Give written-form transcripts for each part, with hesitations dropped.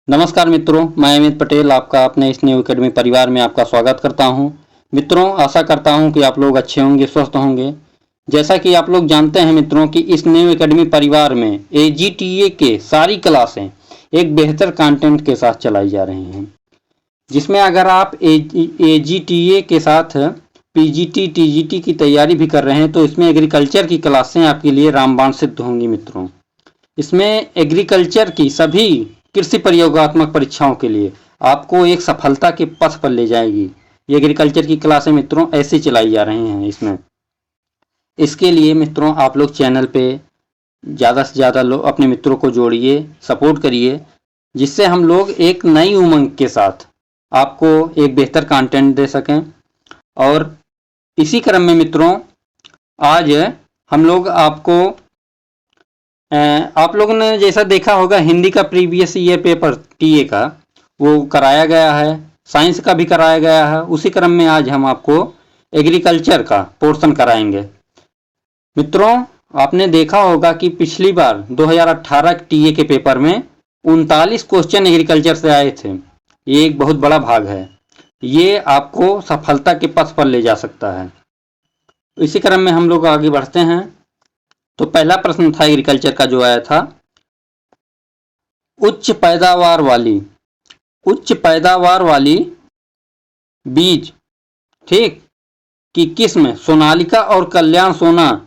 नमस्कार मित्रों, मैं अमित पटेल आपका अपने इस न्यू एकेडमी परिवार में आपका स्वागत करता हूं। मित्रों, आशा करता हूं कि आप लोग अच्छे होंगे, स्वस्थ होंगे। जैसा कि आप लोग जानते हैं मित्रों कि इस न्यू एकेडमी परिवार में एजीटीए के सारी क्लासें एक बेहतर कंटेंट के साथ चलाई जा रही हैं, जिसमें अगर आप एजीटीए के साथ पीजीटी टीजीटी की तैयारी भी कर रहे हैं तो इसमें एग्रीकल्चर की क्लासें आपके लिए रामबाण सिद्ध होंगी। मित्रों, इसमें एग्रीकल्चर की सभी कृषि प्रयोगात्मक परीक्षाओं के लिए आपको एक सफलता के पथ पर ले जाएगी। ये एग्रीकल्चर की क्लासें मित्रों ऐसे चलाई जा रही हैं। इसमें इसके लिए मित्रों आप लोग चैनल पे ज़्यादा से ज़्यादा लोग अपने मित्रों को जोड़िए, सपोर्ट करिए, जिससे हम लोग एक नई उमंग के साथ आपको एक बेहतर कंटेंट दे सकें। और इसी क्रम में मित्रों आज हम लोग आपको आप लोगों ने जैसा देखा होगा हिंदी का प्रीवियस ईयर पेपर टीए का वो कराया गया है, साइंस का भी कराया गया है। उसी क्रम में आज हम आपको एग्रीकल्चर का पोर्शन कराएंगे। मित्रों, आपने देखा होगा कि पिछली बार 2018 टीए के पेपर में 39 क्वेश्चन एग्रीकल्चर से आए थे। ये एक बहुत बड़ा भाग है, ये आपको सफलता के पथ पर ले जा सकता है। इसी क्रम में हम लोग आगे बढ़ते हैं। तो पहला प्रश्न था एग्रीकल्चर का जो आया था, उच्च पैदावार वाली बीज ठीक की किस्म सोनालिका और कल्याण सोना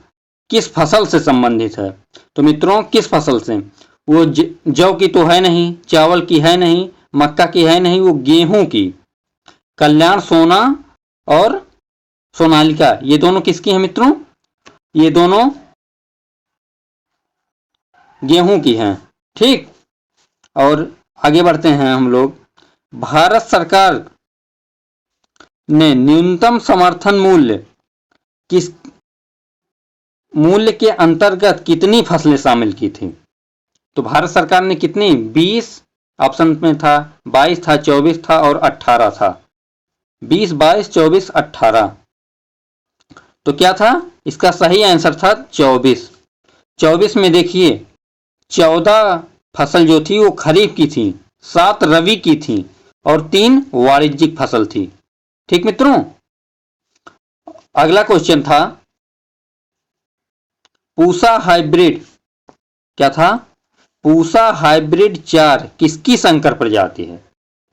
किस फसल से संबंधित है? तो मित्रों, किस फसल से? वो जौ की तो है नहीं, चावल की है नहीं, मक्का की है नहीं, वो गेहूं की। कल्याण सोना और सोनालिका ये दोनों किसकी हैं मित्रों? ये दोनों गेहूं की हैं। ठीक, और आगे बढ़ते हैं हम लोग। भारत सरकार ने न्यूनतम समर्थन मूल्य किस मूल्य के अंतर्गत कितनी फसलें शामिल की थी? तो भारत सरकार ने कितनी? 20 ऑप्शन में था, 22 था, 24 था और 18 था। 20, 22, 24, 18। तो क्या था इसका सही आंसर? था 24। 24 में देखिए 14 फसल जो थी वो खरीफ की थी, 7 रबी की थी और 3 वाणिज्यिक फसल थी। ठीक मित्रों, अगला क्वेश्चन था पूसा हाइब्रिड। क्या था? पूसा हाइब्रिड 4 किसकी संकर प्रजाति है?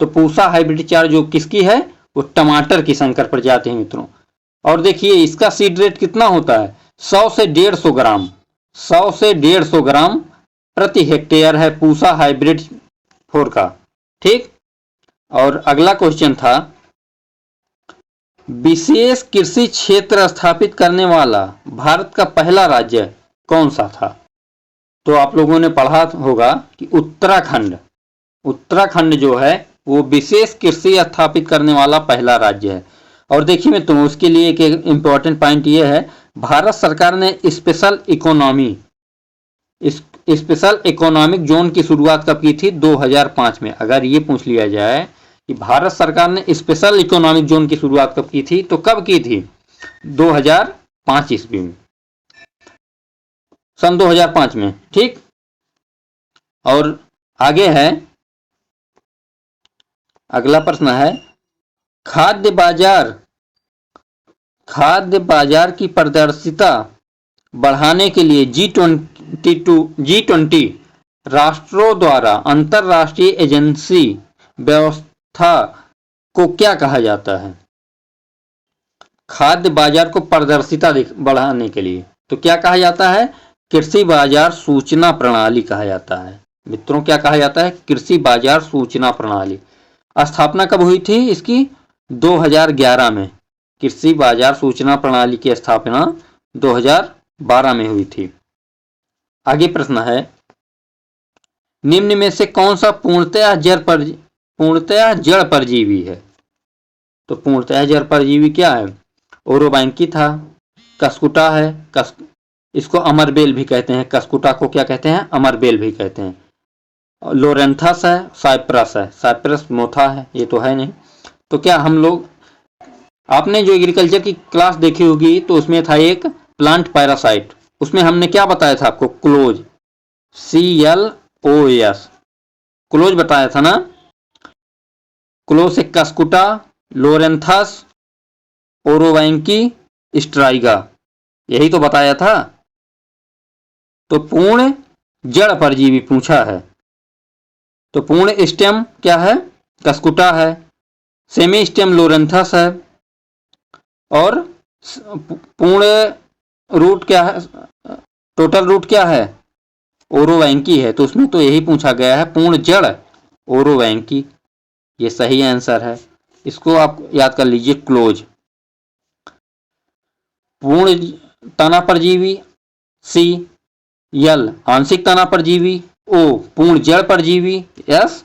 तो पूसा हाइब्रिड 4 जो किसकी है? वो टमाटर की संकर प्रजाति है मित्रों। और देखिए इसका सीड रेट कितना होता है? 100 से 150 ग्राम, 100 से 150 ग्राम प्रति हेक्टेयर है पूसा हाइब्रिड 4 का। ठीक, और अगला क्वेश्चन था विशेष कृषि क्षेत्र स्थापित करने वाला भारत का पहला राज्य कौन सा था? तो आप लोगों ने पढ़ा होगा कि उत्तराखंड जो है वो विशेष कृषि स्थापित करने वाला पहला राज्य है। और देखिए मित्रों, उसके लिए एक इंपॉर्टेंट पॉइंट ये है, भारत सरकार ने स्पेशल इकोनॉमिक जोन की शुरुआत कब की थी? 2005 में। अगर ये पूछ लिया जाए कि भारत सरकार ने स्पेशल इकोनॉमिक जोन की शुरुआत कब की थी, तो कब की थी? 2005 ईस्वी में, सन 2005 में। ठीक, और आगे है अगला प्रश्न है खाद्य बाजार की पारदर्शिता बढ़ाने के लिए G20 राष्ट्रों द्वारा अंतरराष्ट्रीय एजेंसी व्यवस्था को क्या कहा जाता है? खाद्य बाजार को पारदर्शिता बढ़ाने के लिए तो क्या कहा जाता है? कृषि बाजार सूचना प्रणाली कहा जाता है। मित्रों, क्या कहा जाता है? कृषि बाजार सूचना प्रणाली। स्थापना कब हुई थी इसकी? 2011 में। कृषि बाजार सूचना प्रणाली की स्थापना 2012 में हुई थी। आगे प्रश्न है निम्न में से कौन सा पूर्णतः जड़ परजीवी है? तो पूर्णतः जड़ परजीवी क्या है? ओरोबाइंकी था, कस्कुटा है, इसको अमरबेल भी कहते हैं। कस्कुटा को क्या कहते हैं? अमरबेल भी कहते हैं। लोरेंथस है, साइप्रस मोथा है, ये तो है नहीं। तो क्या हम लोग, आपने जो एग्रीकल्चर की क्लास देखी होगी तो उसमें था एक प्लांट पैरासाइट, उसमें हमने क्या बताया था आपको? Close, CLOS। क्लोज बताया था ना, क्लोज से कस्कुटा, लोरेंथस, ओरोवैंकी, स्ट्राइगा, यही तो बताया था। तो पूर्ण जड़ परजीवी पूछा है, तो पूर्ण स्टेम क्या है, कस्कुटा है, सेमी स्टेम लोरेंथस है, और पूर्ण रूट क्या है, टोटल रूट क्या है, ओरोवैंकी है। तो उसमें तो यही पूछा गया है, पूर्ण जड़ ओरोवैंकी, ये सही आंसर है। इसको आप याद कर लीजिए, क्लोज। पूर्ण तना परजीवी, सी। यल आंशिक तना परजीवी, ओ पूर्ण जड़ परजीवी, एस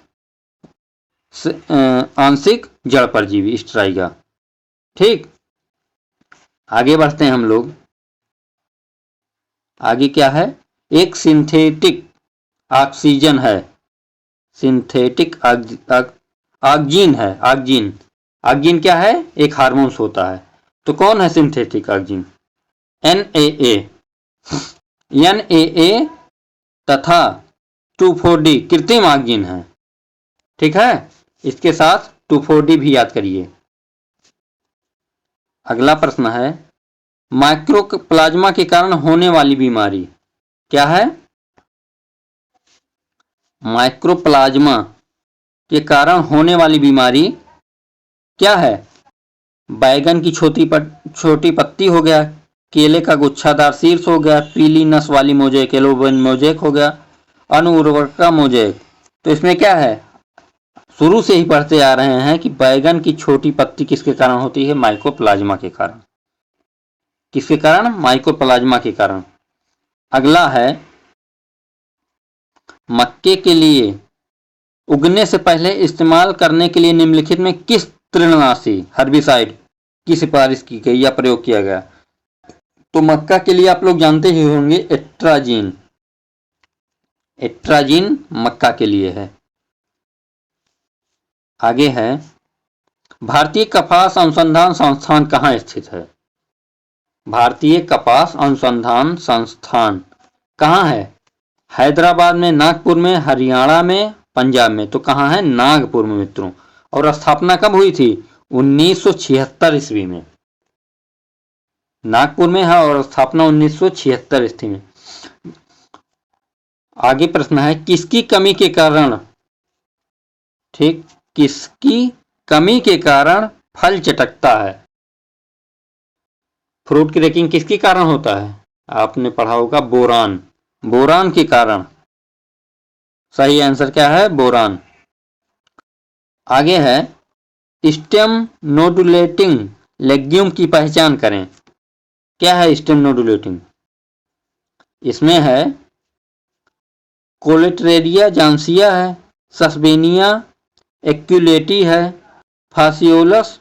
आंशिक जड़ परजीवी, स्ट्राइगा। ठीक, आगे बढ़ते हैं हम लोग। आगे क्या है, एक सिंथेटिक ऑक्सीजन है, सिंथेटिक ऑक्सीजन है, ऑक्सीजन। ऑक्सीजन क्या है, एक हार्मोन्स होता है। तो कौन है सिंथेटिक ऑक्सीजन, NAA। NAA तथा 2,4-D कृत्रिम ऑक्सीजन है। ठीक है, इसके साथ 2,4-D भी याद करिए। अगला प्रश्न है, माइक्रोप्लाज्मा के कारण होने वाली बीमारी क्या है, माइक्रोप्लाज्मा के कारण होने वाली बीमारी क्या है, बैगन की छोटी पत्ती हो गया, केले का गुच्छादार शीर्ष हो गया, पीली नस वाली मोजेक, येलोबन मोजेक हो गया, अनुउर्वरका मोजेक। तो इसमें क्या है, शुरू से ही पढ़ते आ रहे हैं कि बैगन की छोटी पत्ती किसके कारण होती है, माइकोप्लाज्मा के कारण। किसके कारण, माइकोप्लाज्मा के कारण। अगला है, मक्के के लिए उगने से पहले इस्तेमाल करने के लिए निम्नलिखित में किस तृणनाशी हर्बिसाइड की सिफारिश की गई या प्रयोग किया गया। तो मक्का के लिए आप लोग जानते ही होंगे, एट्राजीन। एट्राजीन मक्का के लिए है। आगे है, भारतीय कपास अनुसंधान संस्थान कहाँ स्थित है, भारतीय कपास अनुसंधान संस्थान कहाँ है, हैदराबाद में, नागपुर में, हरियाणा में, पंजाब में। तो कहाँ है, नागपुर में मित्रों। और स्थापना कब हुई थी, 1976 ईस्वी में। नागपुर में है और स्थापना 1976 ईस्वी में। आगे प्रश्न है, किसकी कमी के कारण, ठीक, किसकी कमी के कारण फल चटकता है। फ्रूट क्रैकिंग किसके कारण होता है, आपने पढ़ा होगा, बोरान, बोरान के कारण। सही आंसर क्या है, बोरान। आगे है, स्टेम नोडुलेटिंग लेग्यूम की पहचान करें। क्या है स्टेम नोडुलेटिंग, इसमें है कोलेट्रेरिया जानसिया है, सस्बेनिया एक्यूलेटी है, फासियोलस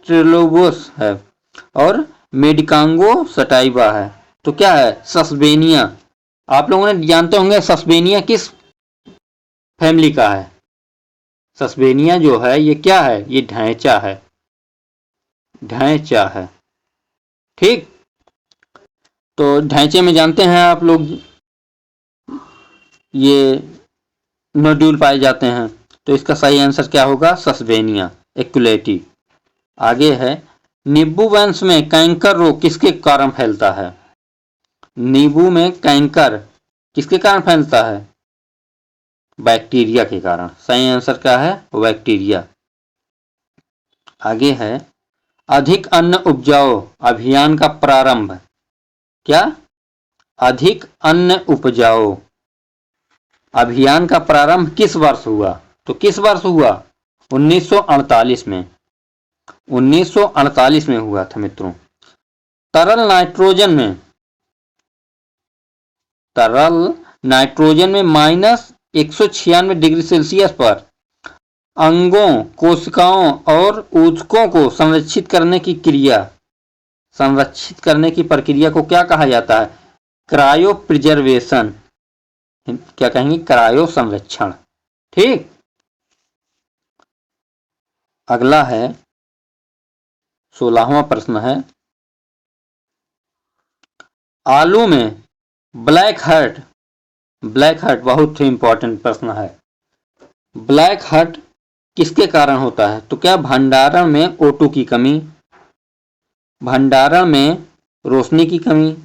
ट्रिलोबस है, और मेडिकांगो सटाइवा है। तो क्या है, सस्बेनिया। आप लोगों ने जानते होंगे सस्बेनिया किस फैमिली का है। सस्बेनिया जो है ये क्या है, ये ढैंचा है, ढैंचा है। ठीक, तो ढैंचे में जानते हैं आप लोग ये नोड्यूल पाए जाते हैं। तो इसका सही आंसर क्या होगा, सस्बेनिया एक्यूलेटी। आगे है, नींबू वंश में कैंकर रोग किसके कारण फैलता है, नींबू में कैंकर किसके कारण फैलता है, बैक्टीरिया के कारण। सही आंसर क्या है, बैक्टीरिया। आगे है, अधिक अन्न उपजाओ अभियान का प्रारंभ क्या, अधिक अन्न उपजाओ अभियान का प्रारंभ किस वर्ष हुआ। तो किस वर्ष हुआ, 1948 में, 1948 में हुआ था मित्रों। तरल नाइट्रोजन में -196 डिग्री सेल्सियस पर अंगों, कोशिकाओं और ऊतकों को संरक्षित करने की प्रक्रिया को क्या कहा जाता है, क्रायो प्रिजर्वेशन। क्या कहेंगे, क्रायो संरक्षण। ठीक, अगला है 16वां प्रश्न है, आलू में ब्लैक हार्ट बहुत ही इंपॉर्टेंट प्रश्न है, ब्लैक हर्ट किसके कारण होता है? तो क्या भंडारण में O2 की कमी, भंडारण में रोशनी की कमी,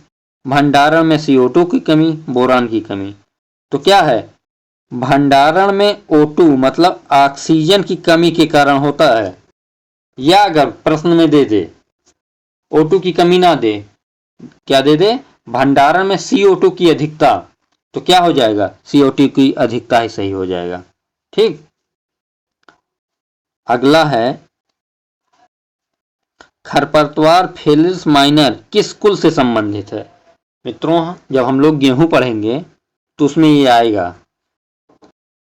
भंडारण में CO2 की कमी, बोरान की कमी। तो क्या है? भंडारण में O2 मतलब ऑक्सीजन की कमी के कारण होता है। या अगर प्रश्न में दे दे O2 की कमी ना दे, क्या दे दे? भंडारण में CO2 की अधिकता, तो क्या हो जाएगा? CO2 की अधिकता ही सही हो जाएगा। ठीक। अगला है खरपतवार फेलिस माइनर किस कुल से संबंधित है? मित्रों जब हम लोग गेहूं पढ़ेंगे तो उसमें ये आएगा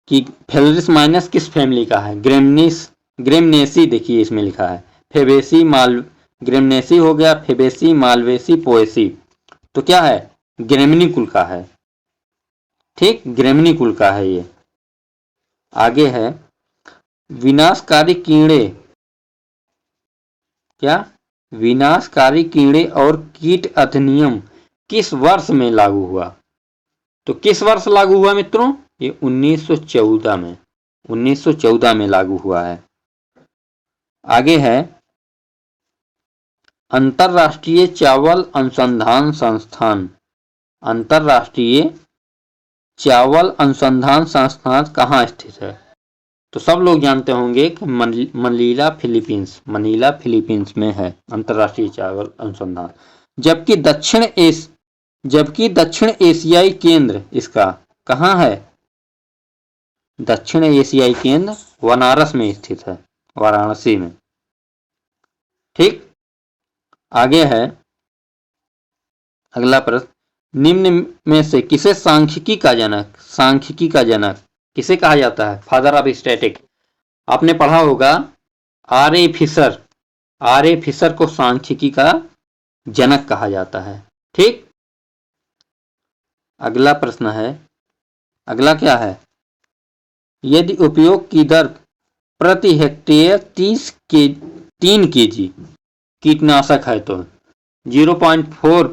कि फेलिस माइनस किस फैमिली का है। ग्रेमनेसी, देखिए इसमें लिखा है फेबेसी ग्रेमनेसी हो गया, फेबेसी, मालवेसी, पोएसी। तो क्या है? ग्रेमिनी कुल का है। ठीक, ग्रेमिनी कुल का है ये। आगे है विनाशकारी कीड़े, क्या? विनाशकारी कीड़े और कीट अधिनियम किस वर्ष में लागू हुआ? तो किस वर्ष लागू हुआ मित्रों? ये 1914 में, 1914 में लागू हुआ है। आगे है अंतरराष्ट्रीय चावल अनुसंधान संस्थान। अंतरराष्ट्रीय चावल अनुसंधान संस्थान कहाँ स्थित है? तो सब लोग जानते होंगे कि मनीला फिलीपींस में है अंतरराष्ट्रीय चावल अनुसंधान। जबकि दक्षिण एशियाई केंद्र इसका कहाँ है? दक्षिण एशियाई केंद्र बनारस में स्थित है, वाराणसी में। ठीक। आगे है अगला प्रश्न, निम्न में से किसे सांख्यिकी का जनक किसे कहा जाता है? Father of static. आपने पढ़ा होगा आर ए फिशर को सांख्यिकी का जनक कहा जाता है। ठीक। अगला प्रश्न है, अगला क्या है? यदि उपयोग की दर प्रति हेक्टेयर 3 kg कीटनाशक है तो 0.4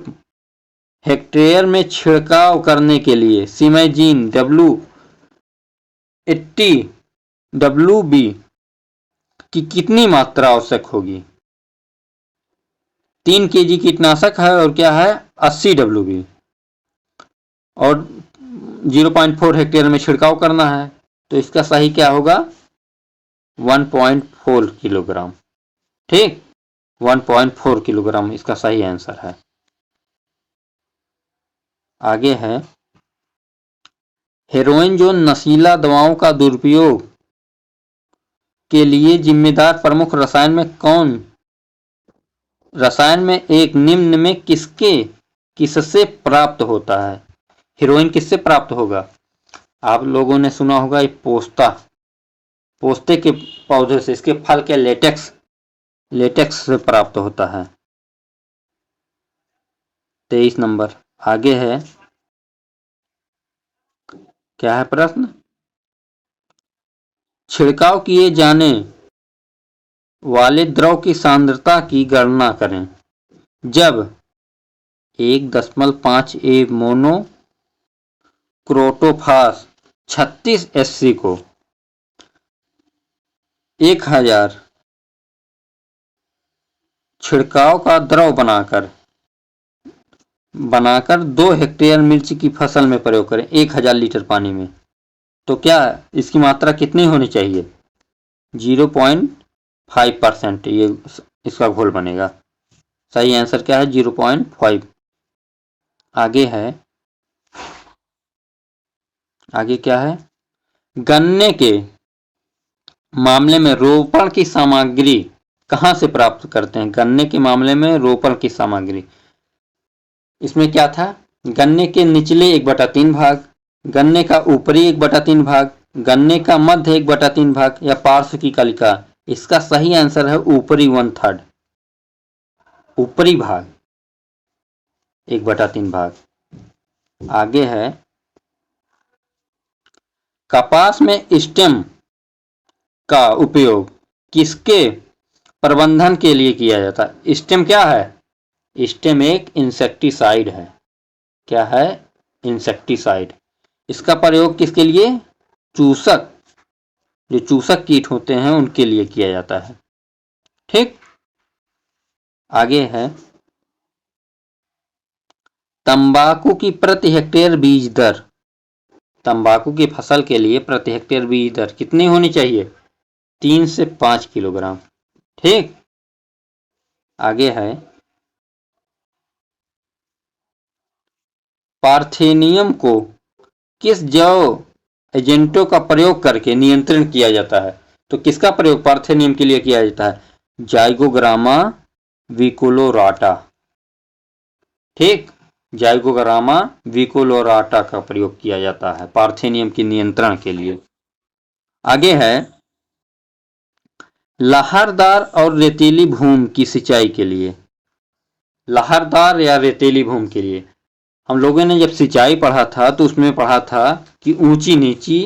हेक्टेयर में छिड़काव करने के लिए सिमाइजिन W80 WB की कितनी मात्रा आवश्यक होगी? 3 kg कीटनाशक है और क्या है? 80 WB और 0.4 हेक्टेयर में छिड़काव करना है, तो इसका सही क्या होगा? 1.4 किलोग्राम। ठीक, 1.4 किलोग्राम इसका सही आंसर है। आगे है हेरोइन जो नशीला दवाओं का दुरुपयोग के लिए जिम्मेदार प्रमुख रसायन में एक निम्न में किससे प्राप्त होता है? हेरोइन किससे प्राप्त होगा? आप लोगों ने सुना होगा ये पोस्ते के पौधे से, इसके फल के लेटेक्स से प्राप्त होता है। 23 नंबर। आगे है, क्या है प्रश्न? छिड़काव किए जाने वाले द्रव की सांद्रता की गणना करें जब 1.5 मोनो क्रोटोफास 36 SC को 1000 छिड़काव का द्रव बनाकर 2 हेक्टेयर मिर्च की फसल में प्रयोग करें 1000 लीटर पानी में। तो क्या इसकी मात्रा कितनी होनी चाहिए? 0.5% ये इसका घोल बनेगा। सही आंसर क्या है? 0.5। आगे क्या है? गन्ने के मामले में रोपण की सामग्री कहां से प्राप्त करते हैं? गन्ने के मामले में रोपण की सामग्री, इसमें क्या था? गन्ने के निचले 1/3 भाग, गन्ने का ऊपरी 1/3 भाग, गन्ने का मध्य 1/3 भाग या पार्श्व की कलिका। इसका सही आंसर है ऊपरी 1/3, ऊपरी भाग 1/3 भाग। आगे है कपास में स्टेम का उपयोग किसके प्रबंधन के लिए किया जाता है? स्टेम क्या है? स्टेम एक इंसेक्टिसाइड है। क्या है? इंसेक्टिसाइड। इसका प्रयोग किसके लिए? चूसक जो चूसक कीट होते हैं उनके लिए किया जाता है। ठीक, आगे है तंबाकू की प्रति हेक्टेयर बीज दर। तंबाकू की फसल के लिए प्रति हेक्टेयर बीज दर कितनी होनी चाहिए? 3 से 5 किलोग्राम। ठीक, आगे है पार्थेनियम को किस जैव एजेंटों का प्रयोग करके नियंत्रण किया जाता है? तो किसका प्रयोग पार्थेनियम के लिए किया जाता है? जाइगोग्रामा विकुलोराटा। ठीक, जाइगोग्रामा विकुलोराटा का प्रयोग किया जाता है पार्थेनियम के नियंत्रण के लिए। आगे है लहरदार और रेतीली भूमि की सिंचाई के लिए। लहरदार या रेतीली भूमि के लिए हम लोगों ने जब सिंचाई पढ़ा था तो उसमें पढ़ा था कि ऊंची नीची,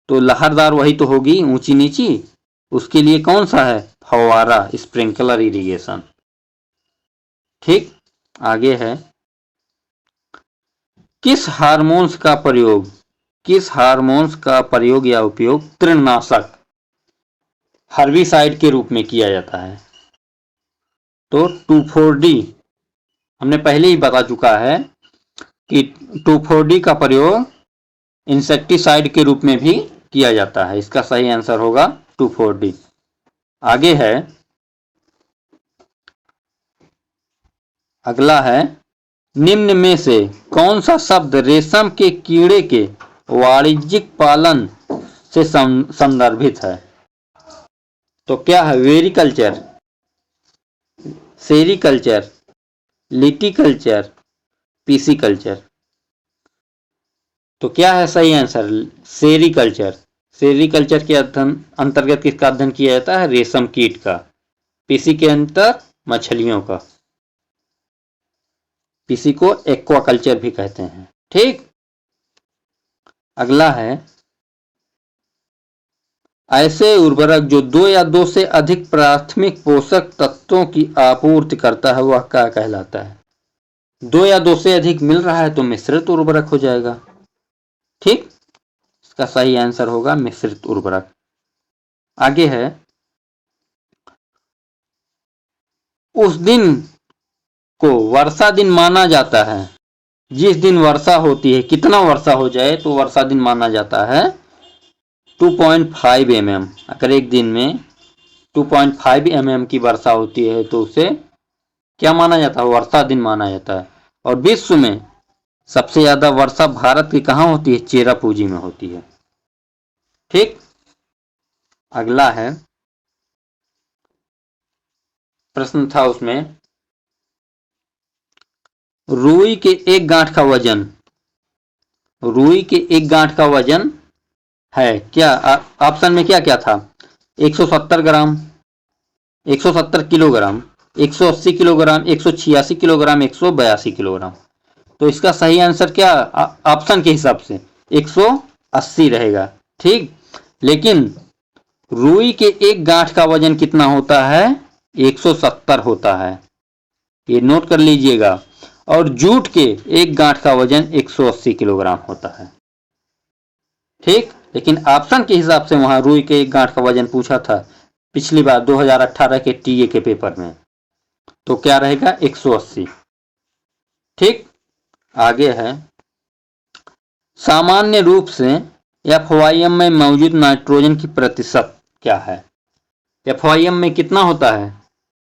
तो लहरदार वही तो होगी, ऊंची नीची। उसके लिए कौन सा है? फव्वारा, स्प्रिंकलर इरिगेशन। ठीक, आगे है किस हार्मोन्स का प्रयोग या उपयोग तृणनाशक हर्बिसाइड के रूप में किया जाता है? तो 2,4-D हमने पहले ही बता चुका है कि 2,4-D का प्रयोग इंसेक्टिसाइड के रूप में भी किया जाता है। इसका सही आंसर होगा 2,4-D। आगे है अगला है निम्न में से कौन सा शब्द रेशम के कीड़े के वाणिज्यिक पालन से संदर्भित है? तो क्या है? वेरिकल्चर, सेरिकल्चर, लिटिकल्चर, पीसीकल्चर। तो क्या है सही आंसर? सेरिकल्चर। सेरिकल्चर के अंतर्गत किसका अध्ययन किया जाता है? रेशम कीट का। पीसी के अंतर मछलियों का। पीसी को एक्वाकल्चर भी कहते हैं। ठीक, अगला है ऐसे उर्वरक जो 2 या 2 से अधिक प्राथमिक पोषक तत्वों की आपूर्ति करता है वह क्या कहलाता है? 2 या 2 से अधिक मिल रहा है तो मिश्रित उर्वरक हो जाएगा। ठीक, इसका सही आंसर होगा मिश्रित उर्वरक। आगे है उस दिन को वर्षा दिन माना जाता है जिस दिन वर्षा होती है। कितना वर्षा हो जाए तो वर्षा दिन माना जाता है? 2.5 mm। अगर एक दिन में 2.5 mm की वर्षा होती है तो उसे क्या माना जाता है? वर्षा दिन माना जाता है। और विश्व में सबसे ज्यादा वर्षा भारत की कहां होती है? चेरापूंजी में होती है। ठीक, अगला है प्रश्न था उसमें रुई के एक गांठ का वजन, रुई के एक गांठ का वजन है क्या? ऑप्शन में क्या क्या था? 170 ग्राम, 170 किलोग्राम, 180 किलोग्राम, 186 किलोग्राम, 182 किलोग्राम। तो इसका सही आंसर क्या ऑप्शन के हिसाब से 180 रहेगा। ठीक, लेकिन रुई के एक गांठ का वजन कितना होता है? 170 होता है, ये नोट कर लीजिएगा। और जूट के एक गांठ का वजन 180 किलोग्राम होता है। ठीक, लेकिन ऑप्शन के हिसाब से वहां रुई के एक गांठ का वजन पूछा था पिछली बार 2018 के टीए के पेपर में, तो क्या रहेगा? 180। ठीक, आगे है सामान्य रूप से एफवाईएम में मौजूद नाइट्रोजन की प्रतिशत क्या है? एफवाईएम में कितना होता है?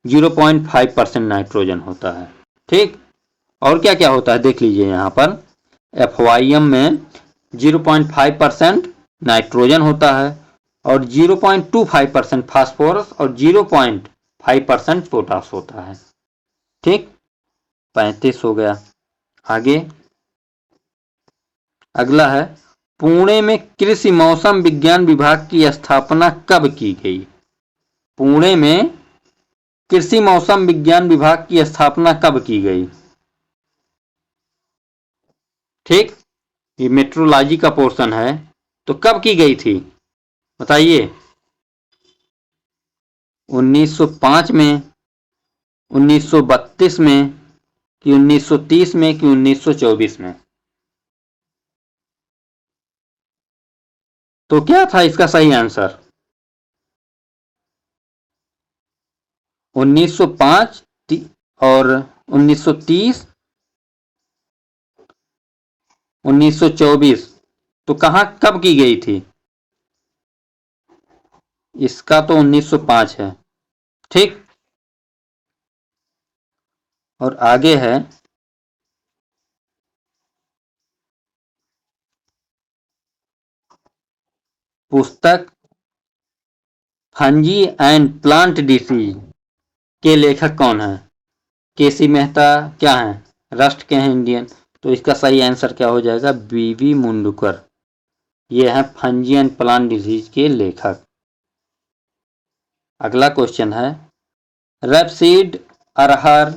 0.5% नाइट्रोजन होता है। ठीक, और क्या क्या होता है देख लीजिए यहाँ पर। एफवाईएम में 0.5% नाइट्रोजन होता है और 0.25% फास्फोरस और 0.5% पोटास होता है। ठीक, 35 हो गया। आगे अगला है पुणे में कृषि मौसम विज्ञान विभाग की स्थापना कब की गई? पुणे में कृषि मौसम विज्ञान विभाग की स्थापना कब की गई? ठीक, ये मेट्रोलॉजी का पोर्शन है, तो कब की गई थी बताइए? 1905 में, 1932 में, कि 1930 में, कि 1924 में? तो क्या था इसका सही आंसर? 1905 और 1930, 1924। तो कहाँ कब की गई थी? इसका तो 1905 है। ठीक। और आगे है पुस्तक फंजी एंड प्लांट डिसीज के लेखक कौन है? केसी मेहता क्या है? राष्ट्र के हैं इंडियन। तो इसका सही आंसर क्या हो जाएगा? बीवी मुंडकर। ये है फंजी एंड प्लांट डिजीज के लेखक। अगला क्वेश्चन है रेपसीड अरहर,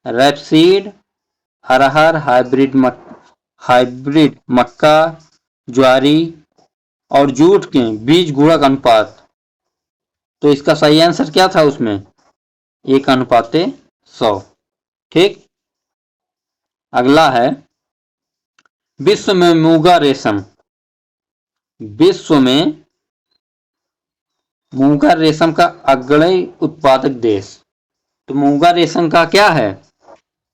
रेपसीड अरहर हाइब्रिड मक्का, ज्वारी और जूट के बीज गुणक अनुपात। तो इसका सही आंसर क्या था उसमें? 1:100। ठीक। अगला है विश्व में मूंगा रेशम, विश्व में मूंगा रेशम का अग्रणी उत्पादक देश। तो मूंगा रेशम का क्या है?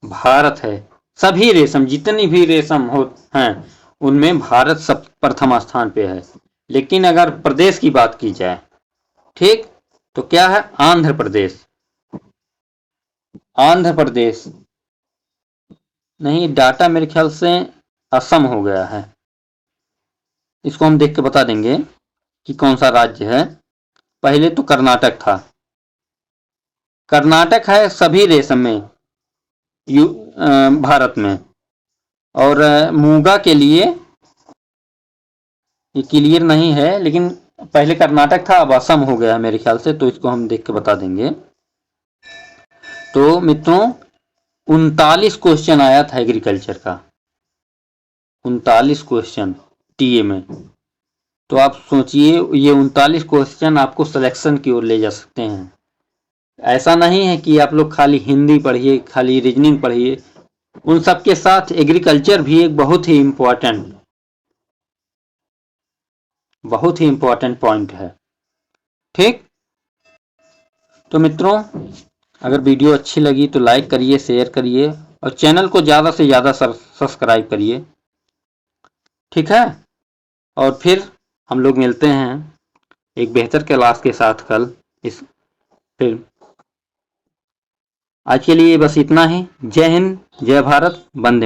भारत है। सभी रेशम, जितनी भी रेशम हो हैं उनमें भारत सब प्रथम स्थान पे है। लेकिन अगर प्रदेश की बात की जाए, ठीक, तो क्या है? आंध्र प्रदेश। आंध्र प्रदेश नहीं, डाटा मेरे ख्याल से असम हो गया है। इसको हम देख के बता देंगे कि कौन सा राज्य है। पहले तो कर्नाटक था। कर्नाटक है सभी रेशम में भारत में। और मूंगा के लिए ये क्लियर नहीं है, लेकिन पहले कर्नाटक था, अब असम हो गया है मेरे ख्याल से। तो इसको हम देख के बता देंगे। तो मित्रों 39 क्वेश्चन आया था एग्रीकल्चर का, 39 क्वेश्चन टीए में। तो आप सोचिए ये 39 क्वेश्चन आपको सिलेक्शन की ओर ले जा सकते हैं। ऐसा नहीं है कि आप लोग खाली हिंदी पढ़िए, खाली रीजनिंग पढ़िए, उन सब के साथ एग्रीकल्चर भी एक बहुत ही इम्पोर्टेंट पॉइंट है। ठीक। तो मित्रों अगर वीडियो अच्छी लगी तो लाइक करिए, शेयर करिए और चैनल को ज़्यादा से ज़्यादा सब्सक्राइब करिए। ठीक है। और फिर हम लोग मिलते हैं एक बेहतर क्लास के साथ कल। फिर आज के लिए बस इतना ही। जय हिंद, जय भारत, वंदे।